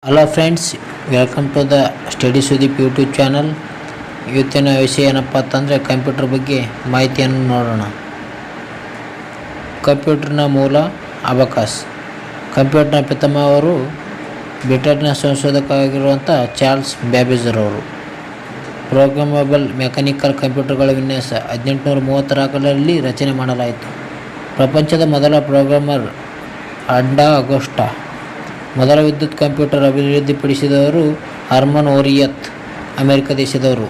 Hello friends, welcome to the study Sudeep YouTube channel. ಇವತ್ತಿನ ವಿಷಯ ಏನಪ್ಪ ಅಂತಂದರೆ ಕಂಪ್ಯೂಟರ್ ಬಗ್ಗೆ ಮಾಹಿತಿಯನ್ನು ನೋಡೋಣ. ಕಂಪ್ಯೂಟರ್ನ ಮೂಲ ಅಬಕಾಸ್. ಕಂಪ್ಯೂಟರ್ನ ಪಿತಾಮಹರು ಬ್ರಿಟನ್ನ ಸಂಶೋಧಕರಾಗಿರುವಂಥ ಚಾರ್ಲ್ಸ್ ಬ್ಯಾಬೇಜ್ ಅವರು. ಪ್ರೋಗ್ರಾಮಬಲ್ ಮೆಕ್ಯಾನಿಕಲ್ ಕಂಪ್ಯೂಟರ್ಗಳ ವಿನ್ಯಾಸ 1834ರಲ್ಲಿ ರಚನೆ ಮಾಡಲಾಯಿತು. ಪ್ರಪಂಚದ ಮೊದಲ ಪ್ರೋಗ್ರಾಮರ್ ಅಗಸ್ಟಾ. ಮೊದಲ ವಿದ್ಯುತ್ ಕಂಪ್ಯೂಟರ್ ಅಭಿವೃದ್ಧಿಪಡಿಸಿದವರು ಹರ್ಮನ್ ಓರಿಯತ್, ಅಮೆರಿಕ ದೇಶದವರು.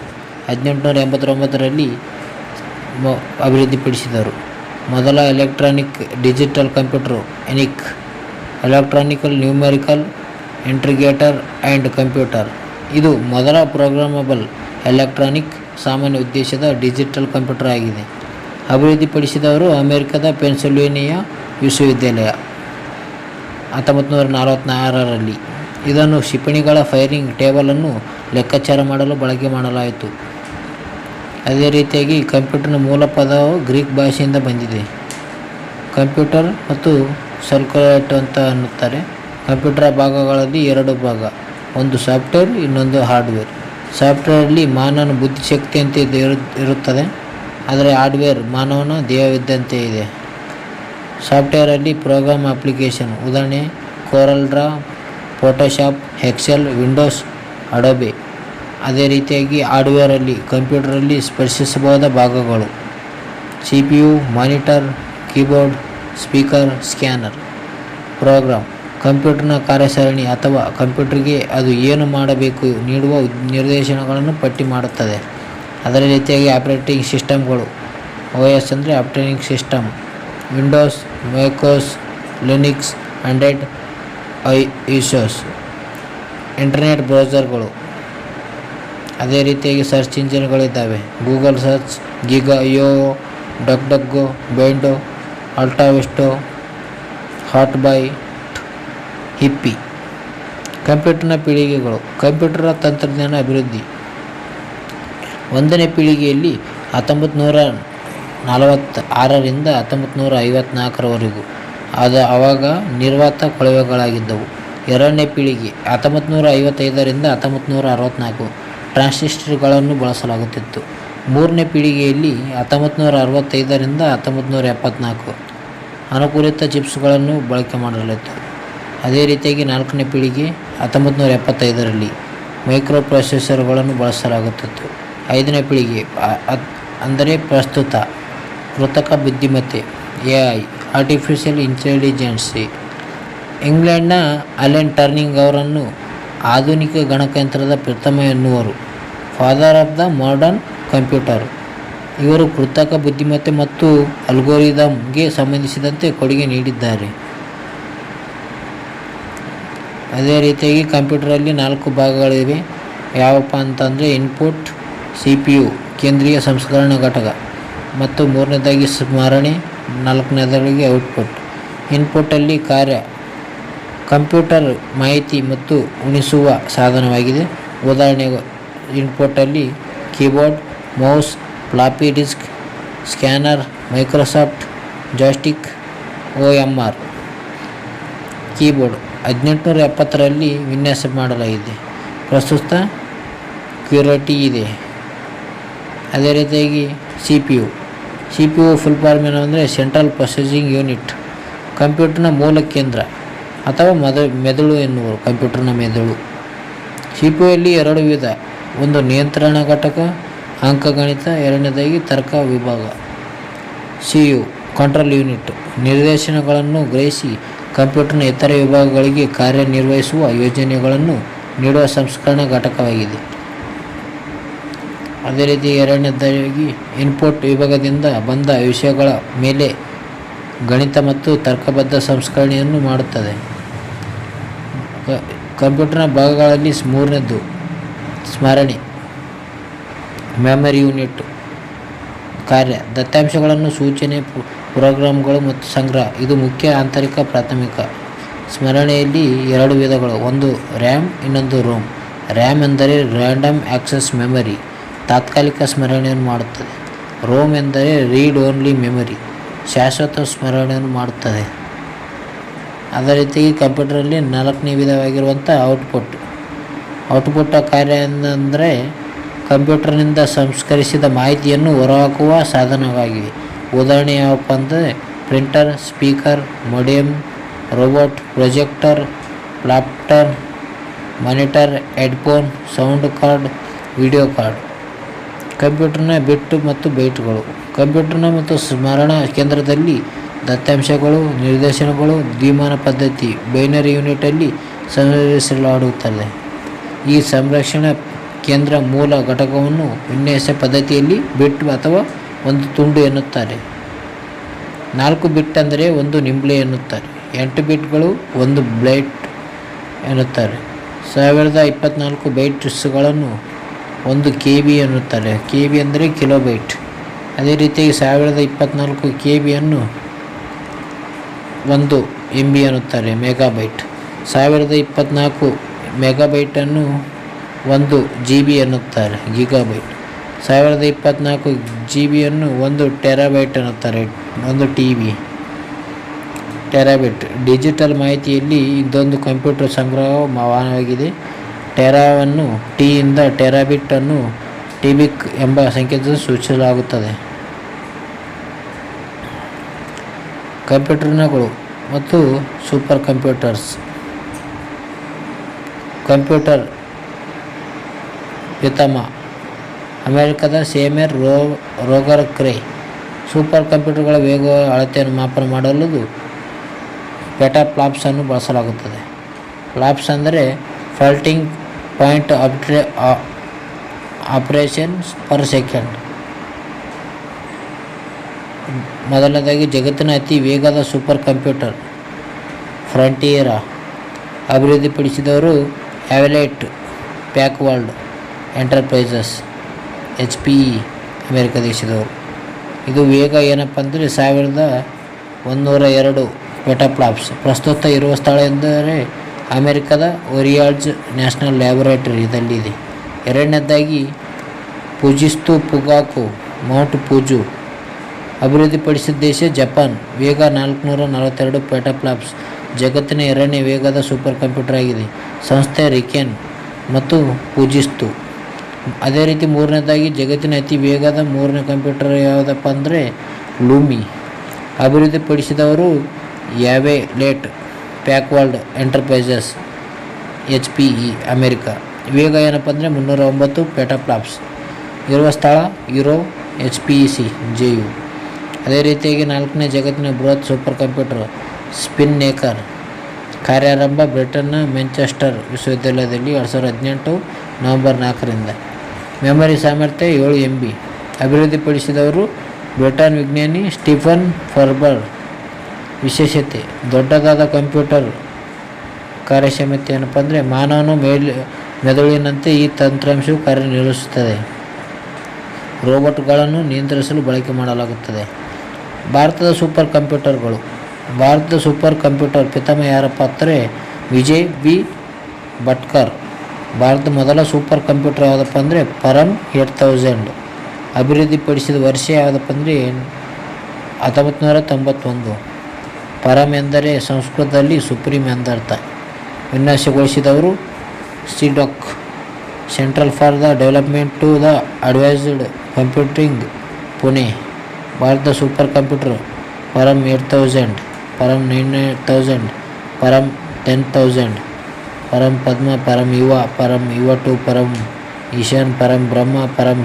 1889ರಲ್ಲಿ ಅಭಿವೃದ್ಧಿಪಡಿಸಿದರು. ಮೊದಲ electronic digital computer ENIAC, electronical numerical integrator and computer. ಇದು ಮೊದಲ ಪ್ರೋಗ್ರಾಮಬಲ್ ಎಲೆಕ್ಟ್ರಾನಿಕ್ ಸಾಮಾನ್ಯ ಉದ್ದೇಶದ ಡಿಜಿಟಲ್ ಕಂಪ್ಯೂಟರ್ ಆಗಿದೆ. ಅಭಿವೃದ್ಧಿಪಡಿಸಿದವರು ಅಮೆರಿಕದ ಪೆನ್ಸಿಲ್ವೇನಿಯಾ ವಿಶ್ವವಿದ್ಯಾಲಯ 1946ರಲ್ಲಿ. ಇದನ್ನು ಕ್ಷಿಪಣಿಗಳ ಫೈರಿಂಗ್ ಟೇಬಲನ್ನು ಲೆಕ್ಕಾಚಾರ ಮಾಡಲು ಬಳಕೆ ಮಾಡಲಾಯಿತು. ಅದೇ ರೀತಿಯಾಗಿ ಕಂಪ್ಯೂಟರ್ನ ಮೂಲ ಪದವು ಗ್ರೀಕ್ ಭಾಷೆಯಿಂದ ಬಂದಿದೆ. ಕಂಪ್ಯೂಟರ್ ಮತ್ತು ಕ್ಯಾಲ್ಕುಲೇಟರ್ ಅಂತ ಅನ್ನುತ್ತಾರೆ. ಕಂಪ್ಯೂಟರ್ ಭಾಗಗಳಲ್ಲಿ ಎರಡು ಭಾಗ, ಒಂದು ಸಾಫ್ಟ್ವೇರ್, ಇನ್ನೊಂದು ಹಾರ್ಡ್ವೇರ್. ಸಾಫ್ಟ್ವೇರಲ್ಲಿ ಮಾನವನ ಬುದ್ಧಿಶಕ್ತಿಯಂತೆ ಇರುತ್ತದೆ, ಆದರೆ ಹಾರ್ಡ್ವೇರ್ ಮಾನವನ ದೇಹವಿದ್ದಂತೆ ಇದೆ. ಸಾಫ್ಟ್ವೇರಲ್ಲಿ ಪ್ರೋಗ್ರಾಮ್ ಅಪ್ಲಿಕೇಶನ್, ಉದಾಹರಣೆ Corel Draw, Photoshop, Excel, Windows, Adobe. ಅದೇ ರೀತಿಯಾಗಿ ಹಾರ್ಡ್ವೇರಲ್ಲಿ ಕಂಪ್ಯೂಟರಲ್ಲಿ ಸ್ಪರ್ಶಿಸಬಹುದಾದ ಭಾಗಗಳು, CPU, monitor, keyboard, speaker, scanner. Program ಕಂಪ್ಯೂಟರ್ನ ಕಾರ್ಯಾಚರಣೆ ಅಥವಾ ಕಂಪ್ಯೂಟರ್ಗೆ ಅದು ಏನು ಮಾಡಬೇಕು ನೀಡುವ ನಿರ್ದೇಶನಗಳನ್ನು ಪಟ್ಟಿ ಮಾಡುತ್ತದೆ. ಅದೇ ರೀತಿಯಾಗಿ ಆಪರೇಟಿಂಗ್ ಸಿಸ್ಟಮ್ಗಳು, OS ಅಂದರೆ operating system, Windows, macOS, Linux, Android, iOS. Internet ಬ್ರೌಸರ್ಗಳು, ಅದೇ ರೀತಿಯಾಗಿ ಸರ್ಚ್ ಇಂಜಿನ್ಗಳಿದ್ದಾವೆ. ಗೂಗಲ್ ಸರ್ಚ್, ಗಿಗಾ.io, ಡಕ್ಡಕ್ಗೋ, ಬೈಂಡೋ, ಆಲ್ಟಾವಿಸ್ಟಾ, ಹಾಟ್ಬೈಟ್, ಹಿಪ್ಪಿ. ಕಂಪ್ಯೂಟರ್ನ ಪೀಳಿಗೆಗಳು. ಕಂಪ್ಯೂಟರ್ ತಂತ್ರಜ್ಞಾನ ಅಭಿವೃದ್ಧಿ. 1ನೇ ಪೀಳಿಗೆಯಲ್ಲಿ 1946ರಿಂದ 1954ರವರೆಗೂ ಆವಾಗ ನಿರ್ವಾತ ಕೊಳವೆಗಳಾಗಿದ್ದವು. 2ನೇ ಪೀಳಿಗೆ 1955ರಿಂದ 1964 ಟ್ರಾನ್ಸಿಸ್ಟರ್ಗಳನ್ನು ಬಳಸಲಾಗುತ್ತಿತ್ತು. 3ನೇ ಪೀಳಿಗೆಯಲ್ಲಿ 1965ರಿಂದ 1974 ಅನುಕೂಲಿತ ಚಿಪ್ಸ್ಗಳನ್ನು ಬಳಕೆ ಮಾಡಲಾಯಿತು. ಅದೇ ರೀತಿಯಾಗಿ 4ನೇ ಪೀಳಿಗೆ 1975ರಲ್ಲಿ ಮೈಕ್ರೋ ಪ್ರೊಸೆಸರ್ಗಳನ್ನು ಬಳಸಲಾಗುತ್ತಿತ್ತು. 5ನೇ ಪೀಳಿಗೆ ಅಂದರೆ ಪ್ರಸ್ತುತ ಕೃತಕ ಬುದ್ಧಿಮತ್ತೆ AI, ಆರ್ಟಿಫಿಷಿಯಲ್ ಇಂಟೆಲಿಜೆನ್ಸಿ. ಇಂಗ್ಲೆಂಡ್ನ ಅಲೆನ್ ಟರ್ನಿಂಗ್ ಅವರನ್ನು ಆಧುನಿಕ ಗಣಕಯಂತ್ರದ ಪ್ರಥಮ ಎನ್ನುವರು, father of the modern computer. ಇವರು ಕೃತಕ ಬುದ್ಧಿಮತ್ತೆ ಮತ್ತು ಅಲ್ಗೋರಿದಮ್ಗೆ ಸಂಬಂಧಿಸಿದಂತೆ ಕೊಡುಗೆ ನೀಡಿದ್ದಾರೆ. ಅದೇ ರೀತಿಯಾಗಿ ಕಂಪ್ಯೂಟರಲ್ಲಿ 4 ಭಾಗಗಳಿವೆ. ಯಾವಪ್ಪ ಅಂತಂದರೆ ಇನ್ಪುಟ್, CPU ಕೇಂದ್ರೀಯ ಸಂಸ್ಕರಣಾ ಘಟಕ, ಮತ್ತು 3ನೇದಾಗಿ ಸ್ಮರಣೆ, 4ನೇದಾಗಿ ಔಟ್ಪುಟ್. ಇನ್ಪುಟ್ಟಲ್ಲಿ ಕಾರ್ಯ, ಕಂಪ್ಯೂಟರ್ ಮಾಹಿತಿ ಮತ್ತು ಉಣಿಸುವ ಸಾಧನವಾಗಿದೆ. ಉದಾಹರಣೆ ಇನ್ಪುಟ್ಟಲ್ಲಿ keyboard, mouse, floppy disk, scanner, Microsoft joystick, OMR. Keyboard 1870ರಲ್ಲಿ ವಿನ್ಯಾಸ ಮಾಡಲಾಗಿದೆ, ಪ್ರಸ್ತುತ ಕ್ಯೂರಿಟಿ ಇದೆ. ಅದೇ ರೀತಿಯಾಗಿ CPU ಫುಲ್ ಫಾರ್ಮ್ ಏನು ಅಂದರೆ ಸೆಂಟ್ರಲ್ ಪ್ರೊಸೆಸಿಂಗ್ ಯೂನಿಟ್, ಕಂಪ್ಯೂಟರ್ನ ಮೂಲ ಕೇಂದ್ರ ಅಥವಾ ಮೆದುಳು ಎನ್ನುವರು, ಕಂಪ್ಯೂಟರ್ನ ಮೆದುಳು. CPU ಯಲ್ಲಿ 2 ವಿಧ, ಒಂದು ನಿಯಂತ್ರಣ ಘಟಕ, ಅಂಕಗಣಿತ, 2ನೇದಾಗಿ ತರ್ಕ ವಿಭಾಗ. CU ಕಂಟ್ರೋಲ್ ಯೂನಿಟ್, ನಿರ್ದೇಶನಗಳನ್ನು ಗ್ರಹಿಸಿ ಕಂಪ್ಯೂಟರ್ನ ಇತರ ವಿಭಾಗಗಳಿಗೆ ಕಾರ್ಯನಿರ್ವಹಿಸುವ ಯೋಜನೆಗಳನ್ನು ನೀಡುವ ಸಂಸ್ಕರಣಾ ಘಟಕವಾಗಿದೆ. ಅದೇ ರೀತಿ 2ನೇದಾಗಿ ಇನ್ಪುಟ್ ವಿಭಾಗದಿಂದ ಬಂದ ವಿಷಯಗಳ ಮೇಲೆ ಗಣಿತ ಮತ್ತು ತರ್ಕಬದ್ಧ ಸಂಸ್ಕರಣೆಯನ್ನು ಮಾಡುತ್ತದೆ. ಕಂಪ್ಯೂಟರ್ನ ಭಾಗಗಳಲ್ಲಿ 3ನೇದು ಸ್ಮರಣೆ, ಮೆಮರಿ ಯೂನಿಟ್. ಕಾರ್ಯ, ದತ್ತಾಂಶಗಳನ್ನು ಸೂಚನೆ, ಪ್ರೋಗ್ರಾಮ್ಗಳು ಮತ್ತು ಸಂಗ್ರಹ. ಇದು ಮುಖ್ಯ, ಆಂತರಿಕ, ಪ್ರಾಥಮಿಕ. ಸ್ಮರಣೆಯಲ್ಲಿ 2 ವಿಧಗಳು, ಒಂದು RAM, ಇನ್ನೊಂದು ROM. RAM ಎಂದರೆ ರ್ಯಾಂಡಮ್ ಆಕ್ಸೆಸ್ ಮೆಮರಿ, ತಾತ್ಕಾಲಿಕ ಸ್ಮರಣೆಯನ್ನು ಮಾಡುತ್ತದೆ. ROM ಎಂದರೆ ರೀಡ್ ಓನ್ಲಿ ಮೆಮರಿ, ಶಾಶ್ವತ ಸ್ಮರಣೆಯನ್ನು ಮಾಡುತ್ತದೆ. ಅದೇ ರೀತಿಯಾಗಿ ಕಂಪ್ಯೂಟರಲ್ಲಿ 4ನೇ ವಿಧವಾಗಿರುವಂಥ ಔಟ್ಪುಟ್ ಕಾರ್ಯ ಎಂದರೆ ಕಂಪ್ಯೂಟರ್ನಿಂದ ಸಂಸ್ಕರಿಸಿದ ಮಾಹಿತಿಯನ್ನು ಹೊರಹಾಕುವ ಸಾಧನವಾಗಿವೆ. ಉದಾಹರಣೆ ಯಾವಪ್ಪ ಅಂದರೆ printer, speaker, modem, robot, projector, laptop, monitor, headphone, sound card, video card. ಕಂಪ್ಯೂಟರ್ನ ಬಿಟ್ ಮತ್ತು ಬೈಟ್ಗಳು. ಕಂಪ್ಯೂಟರ್ನ ಮತ್ತು ಸ್ಮರಣ ಕೇಂದ್ರದಲ್ಲಿ ದತ್ತಾಂಶಗಳು, ನಿರ್ದೇಶನಗಳು ದ್ವಿಮಾನ ಪದ್ಧತಿ ಬೈನರಿ ಯೂನಿಟಲ್ಲಿ ಸಂಗ್ರಹಿಸಲಾಗುತ್ತದೆ. ಈ ಸಂರಕ್ಷಣಾ ಕೇಂದ್ರ ಮೂಲ ಘಟಕವನ್ನು ವಿನ್ಯಾಸ ಪದ್ಧತಿಯಲ್ಲಿ ಬಿಟ್ ಅಥವಾ ಒಂದು ತುಂಡು ಎನ್ನುತ್ತಾರೆ. 4 ಬಿಟ್ ಅಂದರೆ ಒಂದು ನಿಂಬೆ ಎನ್ನುತ್ತಾರೆ. 8 ಬಿಟ್ಗಳು ಒಂದು ಬೈಟ್ ಎನ್ನುತ್ತಾರೆ. 1024 ಬೈಟ್ಸ್ಗಳನ್ನು ಒಂದು KB ಎನ್ನುತ್ತಾರೆ. KB ಅಂದರೆ ಕಿಲೋಬೈಟ್. ಅದೇ ರೀತಿಯಾಗಿ 1024 KBಯನ್ನು ಒಂದು MB ಎನ್ನುತ್ತಾರೆ, ಮೆಗಾಬೈಟ್. 1024 ಮೆಗಾಬೈಟನ್ನು ಒಂದು GB ಎನ್ನುತ್ತಾರೆ, ಗಿಗಾಬೈಟ್. 1024 GBಯನ್ನು ಒಂದು ಟೆರಾಬೈಟ್ ಎನ್ನುತ್ತಾರೆ, ಒಂದು TB. ಟೆರಾಬೈಟ್ ಡಿಜಿಟಲ್ ಮಾಹಿತಿಯಲ್ಲಿ ಇದೊಂದು ಕಂಪ್ಯೂಟರ್ ಸಂಗ್ರಹ ವಾಹನವಾಗಿದೆ. ಟೆರಾವನ್ನು T ಯಿಂದ ಟೆರಾಬಿಟ್ ಅನ್ನು TBIT ಎಂಬ ಸಂಕೇತದಿಂದ ಸೂಚಿಸಲಾಗುತ್ತದೆ. ಕಂಪ್ಯೂಟರ್ಗಳು ಮತ್ತು ಸೂಪರ್ ಕಂಪ್ಯೂಟರ್ಸ್. ಕಂಪ್ಯೂಟರ್ ಪಿತಾಮಹ ಅಮೆರಿಕದ ಸೇಮ್ಯುರ್ ರೋಗರ್ ಕ್ರೇ. ಸೂಪರ್ ಕಂಪ್ಯೂಟರ್ಗಳ ವೇಗ ಅಳತೆಯನ್ನು ಮಾಪನ ಮಾಡಲು ಪೆಟಾಫ್ಲಾಪ್ಸ್ ಅನ್ನು ಬಳಸಲಾಗುತ್ತದೆ. ಫ್ಲಾಪ್ಸ್ ಅಂದರೆ floating point operations per second. ಮೊದಲನೇದಾಗಿ ಜಗತ್ತಿನ ಅತಿ ವೇಗದ ಸೂಪರ್ ಕಂಪ್ಯೂಟರ್ ಫ್ರಂಟಿಯರ್ ಅಭಿವೃದ್ಧಿಪಡಿಸಿದವರು Hewlett Packard Enterprises HPE America ದೇಶದವರು. ಇದು ವೇಗ ಏನಪ್ಪ ಅಂದರೆ 1102 ಪೆಟಾಫ್ಲಾಪ್ಸ್. ಪ್ರಸ್ತುತ ಇರುವ ಸ್ಥಳ ಎಂದರೆ ಅಮೆರಿಕದ ಒರಿಯಾಲ್ಸ್ ನ್ಯಾಷನಲ್ ಲ್ಯಾಬೊರೇಟರಿ ಇದಲ್ಲಿದೆ. ಎರಡನೇದಾಗಿ ಫುಜಿತ್ಸು ಫುಗಾಕು ಮೌಂಟ್ ಫುಜು ಅಭಿವೃದ್ಧಿಪಡಿಸಿದ ದೇಶ ಜಪಾನ್. ವೇಗ 442 ಪೆಟಾಫ್ಲಾಪ್ಸ್. ಜಗತ್ತಿನ 2ನೇ ವೇಗದ ಸೂಪರ್ ಕಂಪ್ಯೂಟರ್ ಆಗಿದೆ. ಸಂಸ್ಥೆ ರಿಕೆನ್ ಮತ್ತು ಫುಜಿತ್ಸು. ಅದೇ ರೀತಿ ಮೂರನೇದಾಗಿ ಜಗತ್ತಿನ ಅತಿ ವೇಗದ 3ನೇ ಕಂಪ್ಯೂಟರ್ ಯಾವುದಪ್ಪ ಅಂದರೆ ಲೂಮಿ. ಅಭಿವೃದ್ಧಿಪಡಿಸಿದವರು Hewlett Packard Enterprises HPE America. ವೇಗ ಏನಪ್ಪ ಅಂದರೆ 309 ಪೆಟಾಫ್ಲಾಪ್ಸ್. ಇರುವ ಸ್ಥಳ ಯುರೋಪ್ HPEC JU. ಅದೇ ರೀತಿಯಾಗಿ 4ನೇ ಜಗತ್ತಿನ ಬೃಹತ್ ಸೂಪರ್ ಕಂಪ್ಯೂಟರ್ ಸ್ಪಿನ್ನೇಕರ್. ಕಾರ್ಯಾರಂಭ ಬ್ರಿಟನ್ನ ಮ್ಯಾಂಚೆಸ್ಟರ್ ವಿಶ್ವವಿದ್ಯಾಲಯದಲ್ಲಿ 2018 ನವೆಂಬರ್ 4ರಿಂದ. ಮೆಮೊರಿ ಸಾಮರ್ಥ್ಯ 7 MB. ಅಭಿವೃದ್ಧಿಪಡಿಸಿದವರು ಬ್ರಿಟನ್ ವಿಜ್ಞಾನಿ ಸ್ಟೀಫನ್ ಫರ್ಬರ್. ವಿಶೇಷತೆ ದೊಡ್ಡದಾದ ಕಂಪ್ಯೂಟರ್. ಕಾರ್ಯಕ್ಷಮತೆ ಏನಪ್ಪ ಅಂದರೆ ಮಾನವನ ಮೆದುಳಿನಂತೆ ಈ ತಂತ್ರಾಂಶವು ಕಾರ್ಯನಿರ್ವಹಿಸುತ್ತದೆ. ರೋಬೋಟ್ಗಳನ್ನು ನಿಯಂತ್ರಿಸಲು ಬಳಕೆ ಮಾಡಲಾಗುತ್ತದೆ. ಭಾರತದ ಸೂಪರ್ ಕಂಪ್ಯೂಟರ್ಗಳು. ಭಾರತದ ಸೂಪರ್ ಕಂಪ್ಯೂಟರ್ ಪಿತಾಮಹ ಯಾರಪ್ಪ ಅಂದರೆ ವಿಜಯ್ ಬಿ ಭಟ್ಕರ್. ಭಾರತದ ಮೊದಲ ಸೂಪರ್ ಕಂಪ್ಯೂಟರ್ ಯಾವುದಪ್ಪ ಅಂದರೆ ಪರಮ್ 8000. ಅಭಿವೃದ್ಧಿಪಡಿಸಿದ ವರ್ಷ ಯಾವುದಪ್ಪ ಅಂದರೆ 1991. ಪರಮ್ ಎಂದರೆ ಸಂಸ್ಕೃತದಲ್ಲಿ ಸುಪ್ರೀಂ ಎಂದರ್ಥ. ವಿನ್ಯಾಸಗೊಳಿಸಿದವರು CDAC central for the development to the advanced computing Pune. ಭಾರತದ ಸೂಪರ್ ಕಂಪ್ಯೂಟರ್ ಪರಮ್ 8000, ಪರಮ್ 9000, ಪರಮ್ 10000, ಪರಮ್ ಪದ್ಮ, ಪರಮ್ ಯುವ, ಪರಮ್ ಯುವ 2, ಪರಮ್ ಈಶಾನ್, ಪರಮ್ ಬ್ರಹ್ಮ, ಪರಮ್